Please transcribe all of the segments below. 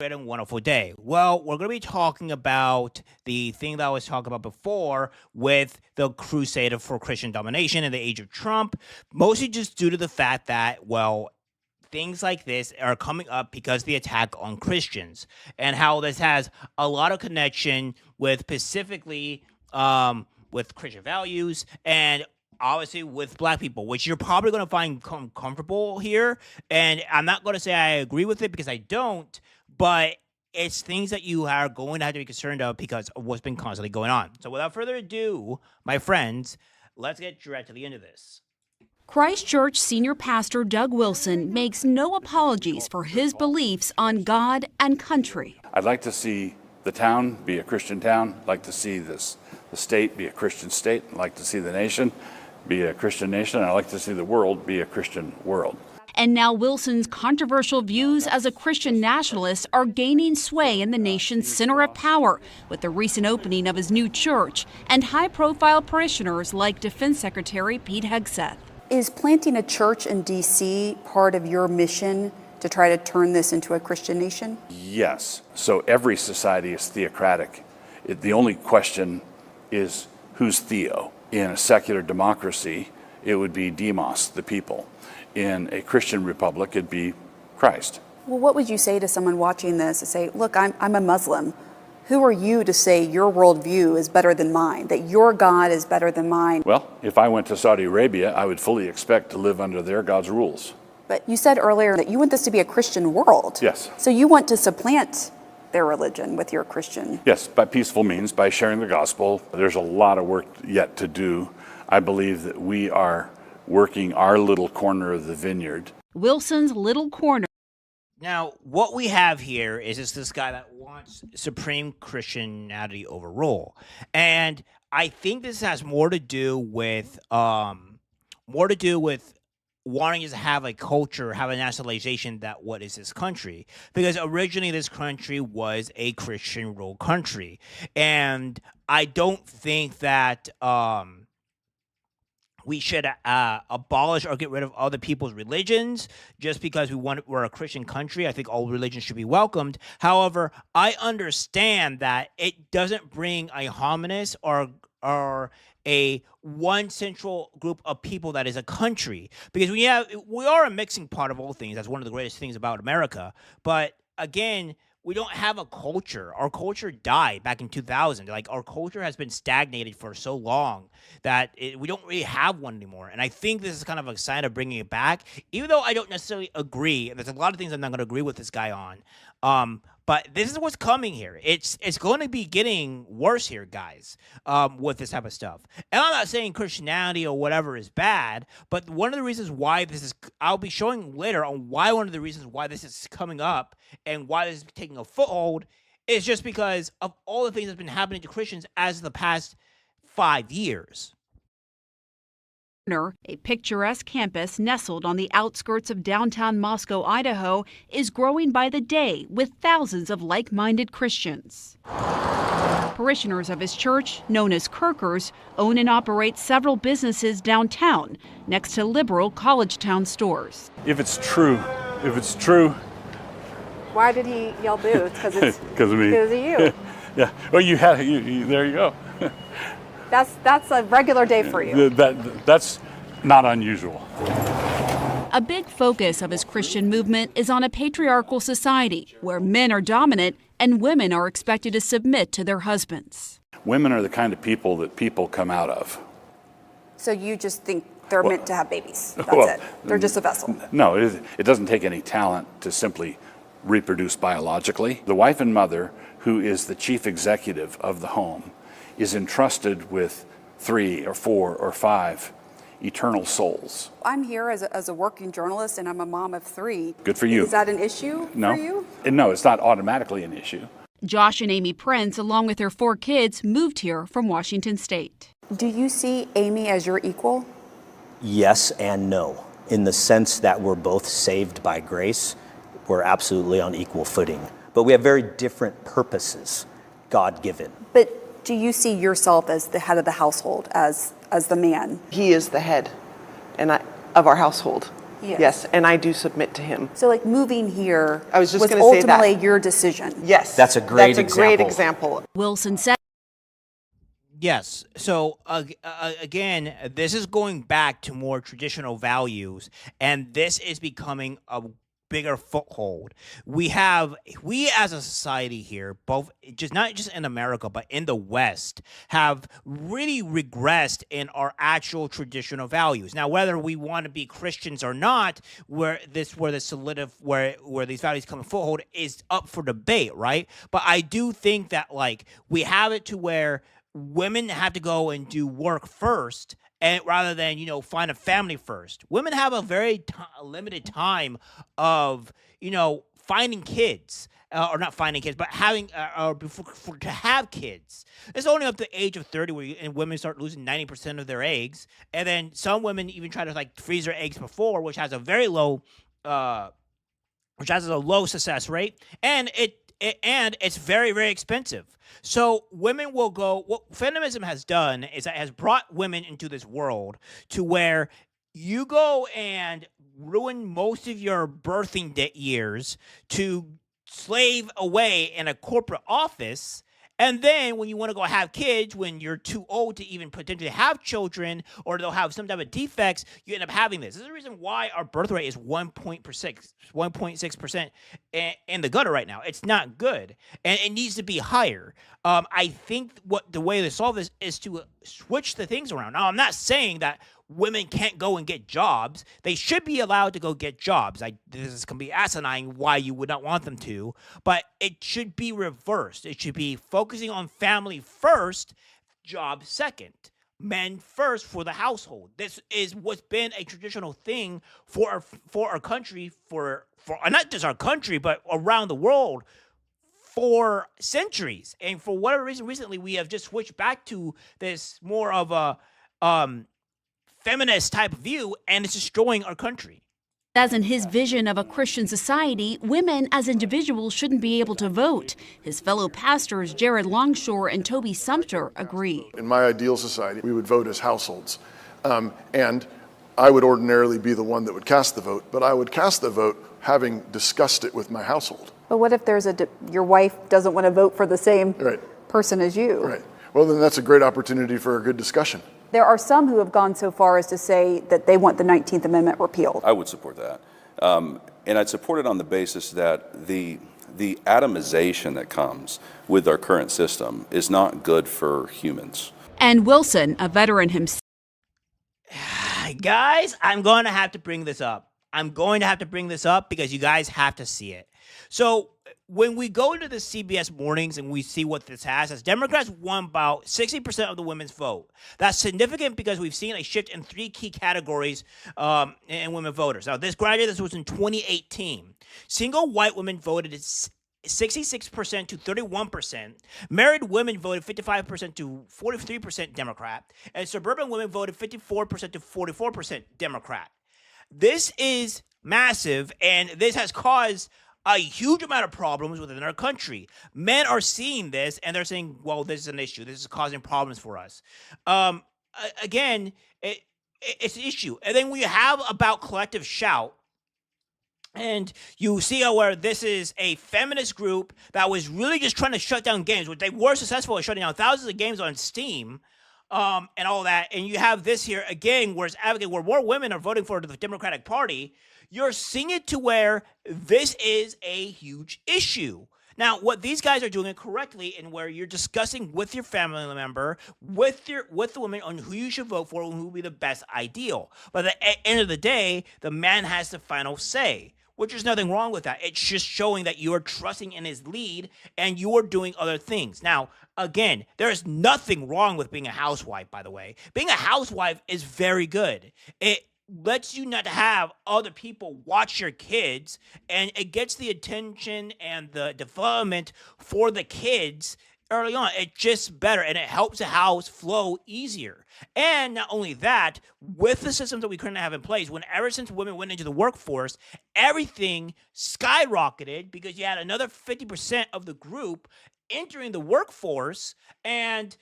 Great and wonderful day. Well, we're going to be talking about the thing that I was talking about before with the crusade for Christian domination in the age of Trump, mostly just due to the fact that, well, things like this are coming up because of the attack on Christians and how this has a lot of connection with specifically with Christian values and obviously with black people, which you're probably going to find comfortable here. And I'm not going to say I agree with it because I don't, but it's things that you are going to have to be concerned of because of what's been constantly going on. So without further ado, my friends, let's get directly into this. Christchurch senior pastor Doug Wilson makes no apologies for his beliefs on God and country. I'd like to see the town be a Christian town. I'd like to see the state be a Christian state. I'd like to see the nation be a Christian nation. And I'd like to see the world be a Christian world. And now Wilson's controversial views as a Christian nationalist are gaining sway in the nation's center of power with the recent opening of his new church and high-profile parishioners like Defense Secretary Pete Hegseth. Is planting a church in D.C. part of your mission to try to turn this into a Christian nation? Yes. So every society is theocratic. The only question is who's theo? In a secular democracy, it would be demos, the people. In a Christian republic, it'd be Christ. Well, what would you say to someone watching this to say, look, I'm a Muslim. Who are you to say your worldview is better than mine, that your God is better than mine? Well, if I went to Saudi Arabia, I would fully expect to live under their God's rules. But you said earlier that you want this to be a Christian world. Yes. So you want to supplant their religion with your Christian. Yes, by peaceful means, by sharing the gospel. There's a lot of work yet to do. I believe that we are working our little corner of the vineyard. Wilson's little corner. Now, what we have here is this guy that wants supreme Christianity overrule. And I think this has more to do with wanting to have a culture, have a nationalization that what is this country. Because originally this country was a Christian ruled country. And I don't think that we should abolish or get rid of other people's religions just because we're a Christian country. I think all religions should be welcomed. However, I understand that it doesn't bring a homogenous or a one central group of people that is a country, because we are a mixing pot of all things. That's one of the greatest things about America. But again, we don't have a culture. Our culture died back in 2000. Like, our culture has been stagnated for so long that we don't really have one anymore. And I think this is kind of a sign of bringing it back, even though I don't necessarily agree. And there's a lot of things I'm not going to agree with this guy on. But this is what's coming here. It's going to be getting worse here, guys, with this type of stuff. And I'm not saying Christianity or whatever is bad, but one of the reasons why this is, I'll be showing later on why one of the reasons why this is coming up and why this is taking a foothold is just because of all the things that's been happening to Christians as the past 5 years. A picturesque campus nestled on the outskirts of downtown Moscow, Idaho, is growing by the day with thousands of like-minded Christians. Parishioners of his church, known as Kirkers, own and operate several businesses downtown next to liberal college town stores. If it's true. Why did he yell boo? Because of me. Because of you. Yeah. Well, there you go. That's a regular day for you. That's not unusual. A big focus of his Christian movement is on a patriarchal society where men are dominant and women are expected to submit to their husbands. Women are the kind of people that people come out of. So you just think they're meant to have babies. That's it. They're just a vessel. No, it doesn't take any talent to simply reproduce biologically. The wife and mother, who is the chief executive of the home, is entrusted with 3 or 4 or 5 eternal souls. I'm here as a working journalist, and I'm a mom of 3. Good for you. Is that an issue for you? No, it's not automatically an issue. Josh and Amy Prince, along with their 4 kids, moved here from Washington State. Do you see Amy as your equal? Yes and no. In the sense that we're both saved by grace, we're absolutely on equal footing. But we have very different purposes, God-given. But do you see yourself as the head of the household, as the man? He is the head of our household. Yes, and I do submit to him. So like moving here I was just was gonna say that. ultimately your decision. Yes. That's a great That's a great example. example. Wilson said Yes. So again, this is going back to more traditional values, and this is becoming a bigger foothold. We as a society here, both just not just in America but in the West, have really regressed in our actual traditional values. Now, whether we want to be Christians or not, where these values come in foothold is up for debate, right? But I do think that like we have it to where women have to go and do work first, and rather than find a family first. Women have a very limited time of finding kids, or not finding kids, but having to have kids. It's only up to the age of 30 and women start losing 90% of their eggs, and then some women even try to like freeze their eggs before, which has a very low success rate, and it's very, very expensive. So women will go. What feminism has done is that it has brought women into this world to where you go and ruin most of your birthing years to slave away in a corporate office. And then when you want to go have kids, when you're too old to even potentially have children, or they'll have some type of defects, you end up having this. This is the reason why our birth rate is 1.6% in the gutter right now. It's not good, and it needs to be higher. I think the way to solve this is to switch the things around. Now, I'm not saying that women can't go and get jobs. They should be allowed to go get jobs. This can be asinine why you would not want them to, but it should be reversed. It should be focusing on family first, job second. Men first for the household. This is what's been a traditional thing for our country, for not just our country, but around the world for centuries. And for whatever reason, recently we have just switched back to this more of a feminist type of view, and it's destroying our country. As in his vision of a Christian society, women as individuals shouldn't be able to vote. His fellow pastors Jared Longshore and Toby Sumter agree. In my ideal society, we would vote as households. And I would ordinarily be the one that would cast the vote, but I would cast the vote having discussed it with my household. But what if your wife doesn't want to vote for the same person as you? Right. Well, then that's a great opportunity for a good discussion. There are some who have gone so far as to say that they want the 19th Amendment repealed. I would support that. And I'd support it on the basis that the atomization that comes with our current system is not good for humans. And Wilson, a veteran himself. Guys, I'm going to have to bring this up. Because you guys have to see it. So when we go to the CBS mornings and we see what this has, as Democrats won about 60% of the women's vote. That's significant because we've seen a shift in 3 key categories in women voters. Now, this was in 2018. Single white women voted 66% to 31%. Married women voted 55% to 43% Democrat. And suburban women voted 54% to 44% Democrat. This is massive, and this has caused a huge amount of problems within our country. Men are seeing this, and they're saying, well, this is an issue. This is causing problems for us. Again, it's an issue. And then we have about Collective Shout, and you see where this is a feminist group that was really just trying to shut down games, which they were successful at shutting down thousands of games on Steam. And all that, and you have this here again, where it's advocating where more women are voting for the Democratic Party. You're seeing it to where this is a huge issue. Now, what these guys are doing it correctly, and where you're discussing with your family member, with the woman on who you should vote for and who would be the best ideal. But at the end of the day, the man has the final say, which is nothing wrong with that. It's just showing that you are trusting in his lead and you are doing other things. Now, again, there is nothing wrong with being a housewife, by the way. Being a housewife is very good. It lets you not have other people watch your kids, and it gets the attention and the development for the kids early on. It's just better, and it helps the house flow easier. And not only that, with the systems that we couldn't have in place, ever since women went into the workforce, everything skyrocketed because you had another 50% of the group entering the workforce, and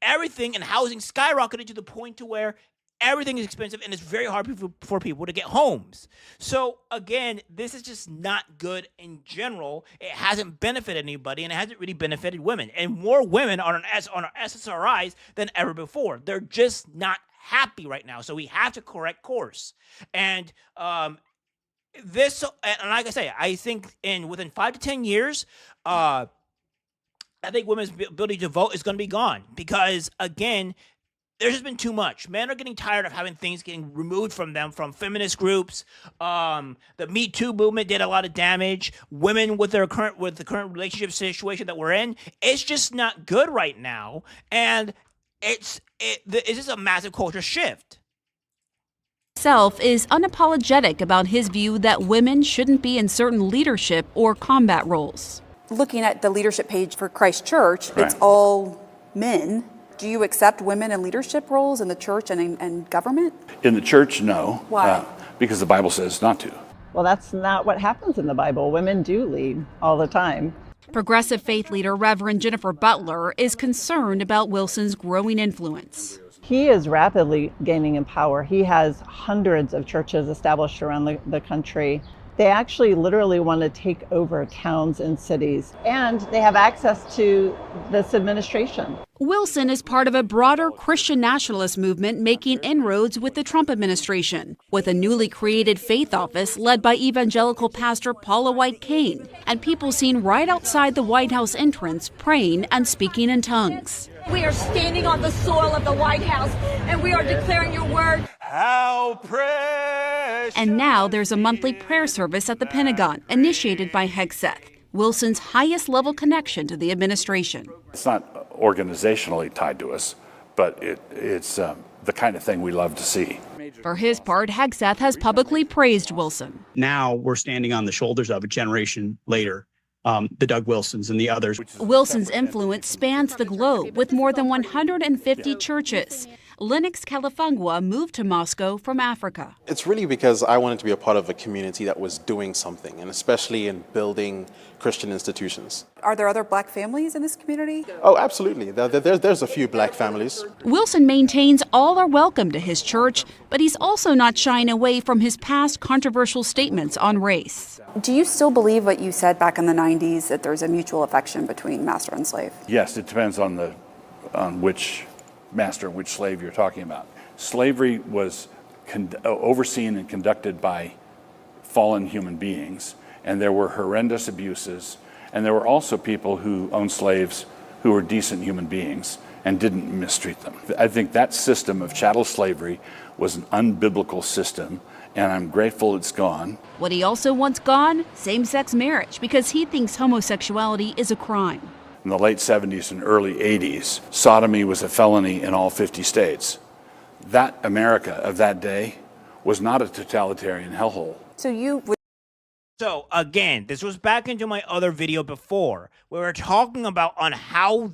everything in housing skyrocketed to the point to where everything is expensive, and it's very hard for people to get homes. So again, this is just not good in general. It hasn't benefited anybody, and it hasn't really benefited women. And more women are on our SSRIs than ever before. They're just not happy right now. So we have to correct course. And and like I say, I think within 5 to 10 years, I think women's ability to vote is going to be gone because, again, there's just been too much. Men are getting tired of having things getting removed from them from feminist groups. The Me Too movement did a lot of damage. Women with the current relationship situation that we're in, it's just not good right now, and it's just a massive culture shift. Self is unapologetic about his view that women shouldn't be in certain leadership or combat roles. Looking at the leadership page for Christ Church, Right. It's all men. Do you accept women in leadership roles in the church and government? In the church, no. Why? Because the Bible says not to. Well, that's not what happens in the Bible. Women do lead all the time. Progressive faith leader Reverend Jennifer Butler is concerned about Wilson's growing influence. He is rapidly gaining in power. He has hundreds of churches established around the country. They actually literally want to take over towns and cities, and they have access to this administration. Wilson is part of a broader Christian nationalist movement making inroads with the Trump administration, with a newly created faith office led by evangelical pastor Paula White Cain, and people seen right outside the White House entrance praying and speaking in tongues. We are standing on the soil of the White House, and we are declaring your word. How precious. And now there's a monthly prayer service at the Pentagon, initiated by Hegseth, Wilson's highest level connection to the administration. It's not organizationally tied to us, but it's the kind of thing we love to see. For his part, Hegseth has publicly praised Wilson. Now we're standing on the shoulders of a generation later, the Doug Wilsons and the others. Wilson's influence spans the globe with more than 150 churches. Lennox Califangua moved to Moscow from Africa. It's really because I wanted to be a part of a community that was doing something, and especially in building Christian institutions. Are there other black families in this community? Oh, absolutely. There's a few black families. Wilson maintains all are welcome to his church, but he's also not shying away from his past controversial statements on race. Do you still believe what you said back in the 90s, that there's a mutual affection between master and slave? Yes, it depends on which master and which slave you're talking about. Slavery was overseen and conducted by fallen human beings, and there were horrendous abuses, and there were also people who owned slaves who were decent human beings and didn't mistreat them. I think that system of chattel slavery was an unbiblical system, and I'm grateful it's gone. What he also wants gone? Same-sex marriage, because he thinks homosexuality is a crime. In the late 70s and early 80s, sodomy was a felony in all 50 states. That America of that day was not a totalitarian hellhole. So again, this was back into my other video before, where we were talking about on how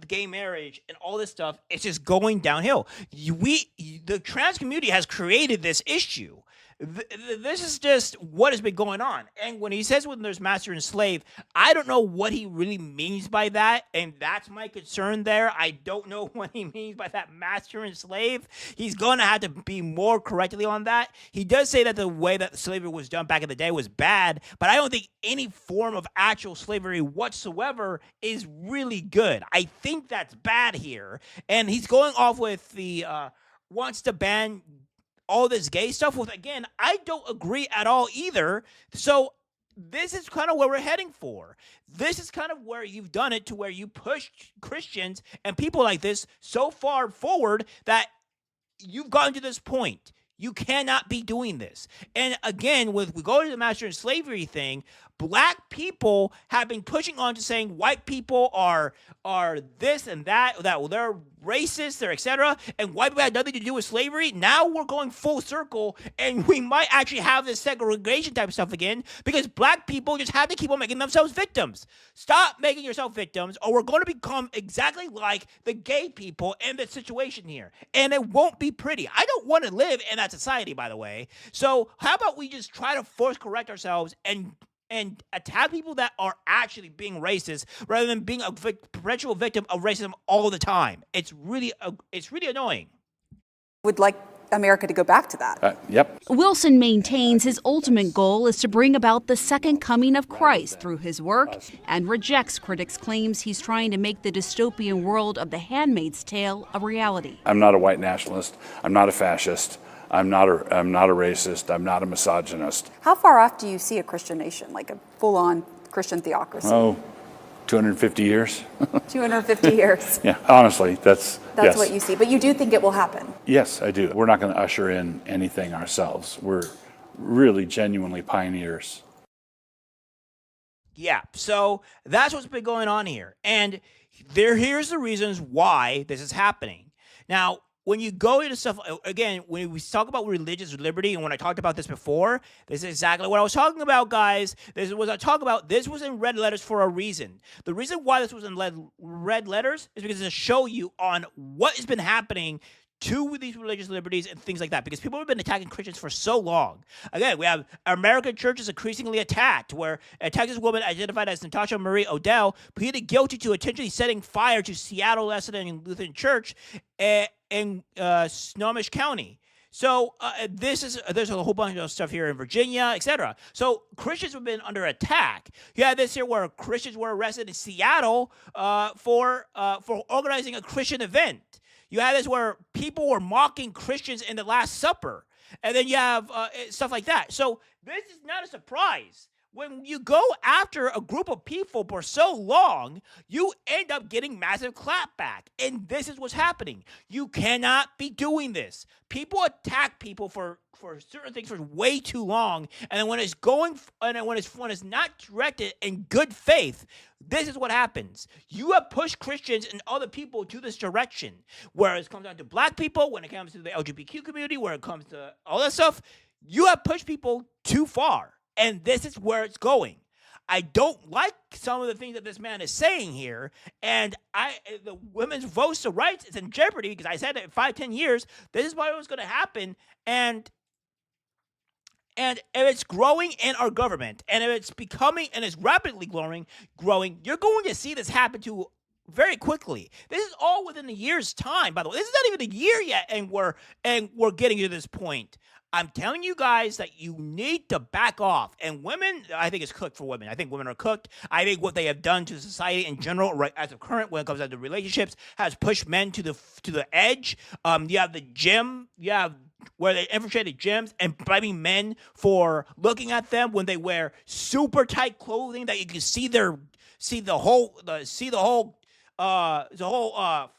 gay marriage and all this stuff is just going downhill. The trans community has created this issue. This is just what has been going on. And when he says when there's master and slave, I don't know what he really means by that. And that's my concern there. I don't know what he means by that master and slave. He's going to have to be more correctly on that. He does say that the way that slavery was done back in the day was bad, but I don't think any form of actual slavery whatsoever is really good. I think that's bad here. And he's going off with the wants to ban all this gay stuff with, again, I don't agree at all either. So this is kind of where we're heading for. This is kind of where you've done it to where you push Christians and people like this so far forward that you've gotten to this point. You cannot be doing this. And again, we go to the master and slavery thing, black people have been pushing on to saying white people are this and that they're racist, they're etc. And white people had nothing to do with slavery. Now we're going full circle, and we might actually have this segregation type of stuff again because black people just have to keep on making themselves victims. Stop making yourself victims, or we're going to become exactly like the gay people in the situation here, and it won't be pretty. I don't want to live in that society, by the way. So how about we just try to force correct ourselves and and attack people that are actually being racist rather than being a perpetual victim of racism all the time. It's really annoying. Would like America to go back to that. Yep. Wilson maintains his ultimate goal is to bring about the second coming of Christ through his work and rejects critics' claims he's trying to make the dystopian world of The Handmaid's Tale a reality. I'm not a white nationalist. I'm not a fascist. I'm not a racist. I'm not a misogynist. How far off do you see a Christian nation, like a full-on Christian theocracy? Oh, 250 years. 250 years. Yeah, honestly, that's yes. What you see. But you do think it will happen? Yes, I do. We're not going to usher in anything ourselves. We're really genuinely pioneers. Yeah, so that's what's been going on here. And here's the reasons why this is happening. Now, when you go into stuff, again, when we talk about religious liberty, and when I talked about this before, this is exactly what I was talking about, guys. This was in red letters for a reason. The reason why this was in red letters is because to show you on what has been happening to these religious liberties and things like that, because people have been attacking Christians for so long. Again, we have American churches increasingly attacked, where a Texas woman identified as Natasha Marie Odell pleaded guilty to intentionally setting fire to Seattle Lutheran Church in Snohomish County. So there's a whole bunch of stuff here in Virginia, etc. So Christians have been under attack. You had this here where Christians were arrested in Seattle for organizing a Christian event. You had this where people were mocking Christians in the Last Supper. And then you have stuff like that. So this is not a surprise. When you go after a group of people for so long, you end up getting massive clapback. And this is what's happening. You cannot be doing this. People attack people for certain things for way too long. And then when it's not directed in good faith, this is what happens. You have pushed Christians and other people to this direction. Where it comes down to black people, when it comes to the LGBTQ community, where it comes to all that stuff, you have pushed people too far. And this is where it's going. I don't like some of the things that this man is saying here. And the women's votes to rights is in jeopardy, because I said that in 5-10 years, this is what was going to happen. And if it's growing in our government, and if it's becoming and it's rapidly growing, you're going to see this happen to very quickly. This is all within a year's time, by the way. This is not even a year yet, and we're getting to this point. I'm telling you guys that you need to back off. And women, I think it's cooked for women. I think women are cooked. I think what they have done to society in general, right, as of current, when it comes down to relationships, has pushed men to the edge. You have the gym. You have where they infiltrated gyms and blaming men for looking at them when they wear super tight clothing that you can see the whole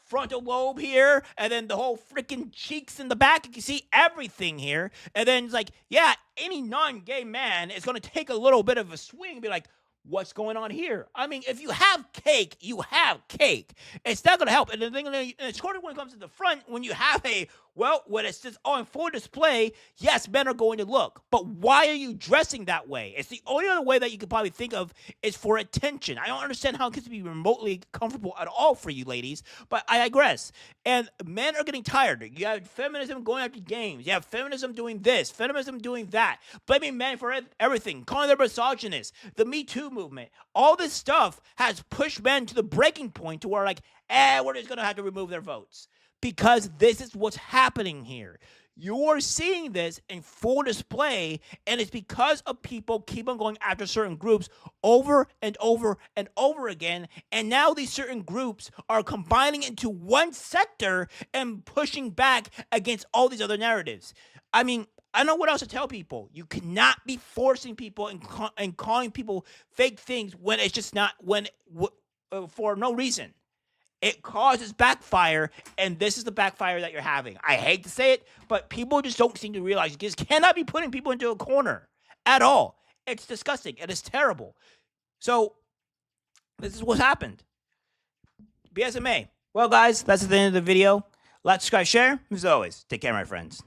frontal lobe here, and then the whole freaking cheeks in the back. You can see everything here. And then it's like, yeah, any non-gay man is going to take a little bit of a swing and be like, what's going on here? I mean, if you have cake, you have cake. It's not going to help. And the thing, it's harder when it comes to the front, when you have when it's just on full display, yes, men are going to look. But why are you dressing that way? It's the only other way that you could probably think of is for attention. I don't understand how it gets to be remotely comfortable at all for you ladies, but I digress. And men are getting tired. You have feminism going after games. You have feminism doing this, feminism doing that, blaming men for everything, calling them misogynists, the Me Too movement. All this stuff has pushed men to the breaking point to where we're just going to have to remove their votes. Because this is what's happening here. You're seeing this in full display, and it's because of people keep on going after certain groups over and over and over again, and now these certain groups are combining into one sector and pushing back against all these other narratives. I mean, I don't know what else to tell people. You cannot be forcing people and calling people fake things when it's just not, for no reason. It causes backfire, and this is the backfire that you're having. I hate to say it, but people just don't seem to realize you just cannot be putting people into a corner at all. It's disgusting, and it's terrible. So, this is what's happened. BSMA. Well, guys, that's the end of the video. Like, subscribe, share. As always, take care, my friends.